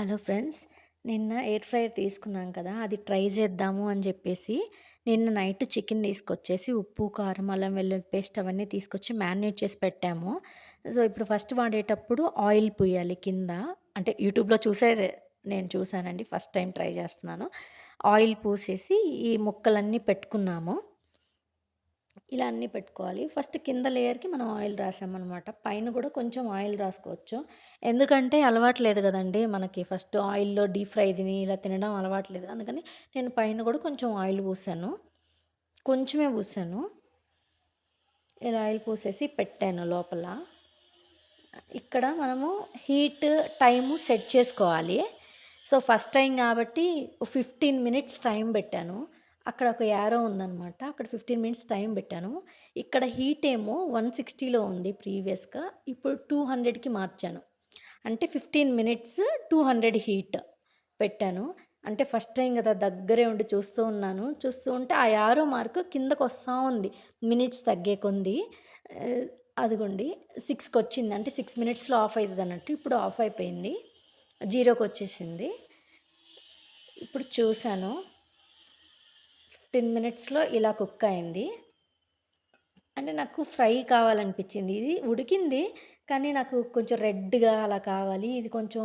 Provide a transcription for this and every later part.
Hello friends. నిన్న air fryer తీసుకున్నాం కదా! అది ట్రై చేద్దాము అని చెప్పేసి, నిన్న నైట్ చికెన్ తీసుకొచ్చేసి ఉప్పు, కారం, అల్లం వెల్లుల్లి పేస్ట్ అవన్నీ తీసుకొచ్చి మ్యారినేట్ చేసి పెట్టాము. సో, ఇప్పుడు ఫస్ట్ వాడేటప్పుడు ఆయిల్ పూయాలి కింద. అంటే యూట్యూబ్‌లో చూసేదే నేను చూసానండి. ఫస్ట్ టైమ్ ట్రై చేస్తున్నాను. ఆయిల్ పూసేసి ఈ ముక్కలన్నీ పెట్టుకున్నాము. ఇలా అన్నీ పెట్టుకోవాలి. ఫస్ట్ కింద లేయర్‌కి మనం ఆయిల్ రాసామనమాట. పైన గూడా కొంచెం ఆయిల్ రాసుకోవచ్చు. ఎందుకంటే అలవాటు లేదు గదండీ మనకి ఫస్ట్ ఆయిల్‌లో డీప్ ఫ్రై తిని ఇలా తినడం అలవాటు లేదు. అందుకని నేను పైన గూడా కొంచెం ఆయిల్ పూసాను. కొంచెమే పూసాను. ఇలా ఆయిల్ పూసేసి పెట్టాను లోపల. ఇక్కడ మనము హీట్, టైము సెట్ చేసుకోవాలి. సో, ఫస్ట్ టైమ్ గాబట్టి 15 మినిట్స్ టైం బెట్టాను. అక్కడ ఒక యారో ఉందనమాట. అక్కడ 15 మినిట్స్ టైం బెట్టాను. ఇక్కడ హీట్ ఏమో 160లో ఉంది ప్రీవియస్‌గా. ఇప్పుడు 200కి మార్చాను. అంటే 15 మినిట్స్ 200 హీట్ పెట్టాను. అంటే ఫస్ట్ టైమ్ గదా! దగ్గరే ఉండి చూస్తూ ఉన్నాను. చూస్తూ ఉంటే ఆ యారో మార్క్ కిందకొస్తా ఉంది. మినిట్స్ తగ్గే కొంది. ఆహ్, అదిగోండి 6కొచ్చింది. అంటే 6 మినిట్స్‌లో ఆఫ్ అయితదన్నట్టు. ఇప్పుడు ఆఫ్ అయిపోయింది. జీరోకొచ్చేసింది. ఇప్పుడు చూసాను. 15 మినిట్స్‌లో ఇలా కుక్ అయింది. అంటే నాకు ఫ్రై కావాలనిపించింది. ఇది ఉడికింది. కానీ నాకు కొంచెం రెడ్‌గా అలా కావాలి. ఇది కొంచెం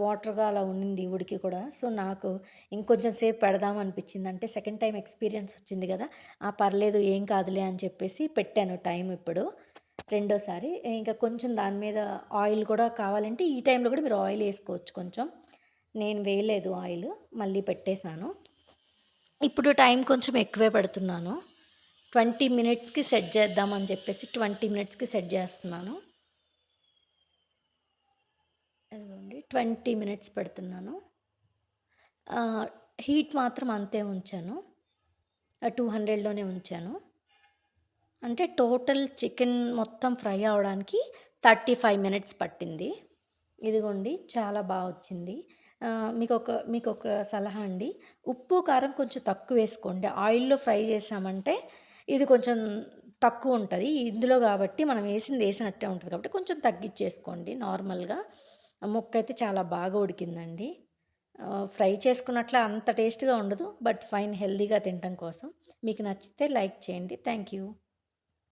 వాటర్‌గా అలా ఉండింది ఉడికి కూడా. సో, నాకు ఇంకొంచెం సేపు పెడదాం అనిపించింది. అంటే సెకండ్ టైమ్ ఎక్స్‌పీరియన్స్ వచ్చింది గదా! పర్లేదు ఏం కాదులే అని చెప్పేసి పెట్టాను టైమ్ ఇప్పుడు. రెండోసారి. ఇంకా కొంచెం దాని మీద ఆయిల్ కూడా కావాలంటే ఈ టైంలో కూడా మీరు ఆయిల్ ఏసుకోవచ్చు కొంచెం. నేను వేయలేదు ఆయిల్. మళ్ళీ పెట్టేసాను. ఇప్పుడు టైం కొంచెం ఎక్కువే పెడుతున్నాను. 20 మినిట్స్‌కి సెట్ చేద్దామని చెప్పేసి 20 మినిట్స్‌కి సెట్ చేస్తున్నాను. అదిగోండి 20 మినిట్స్ పెడుతున్నాను. ఆహ్, హీట్ మాత్రం అంతే ఉంచాను. 200లోనే ఉంచాను. అంటే టోటల్ చికెన్ మొత్తం ఫ్రై అవ్వడానికి 35 మినిట్స్ పట్టింది. ఇదిగోండి చాలా వచ్చింది. మీకొక సలహా అండి. ఉప్పు, కారం కొంచెం తక్కువేసుకోండి. ఆయిల్‌లో ఫ్రై చేశామంటే ఇది కొంచెం తక్కువుంటది. ఇందులో గాబట్టి మనం ఏసిందేసినట్టే ఉంటది కాబట్టి కొంచెం తగ్గిచ్చేసుకోండి నార్మల్‌గా. ముక్కయితే చాలా బాగా ఉడికిందండి. ఫ్రై చేసుకున్నట్లే అంత టేస్ట్‌గా ఉండదు. బట్ ఫైన్ హెల్తీగా తినటం కోసం. మీకు నచ్చితే లైక్ చేయండి. Thank you.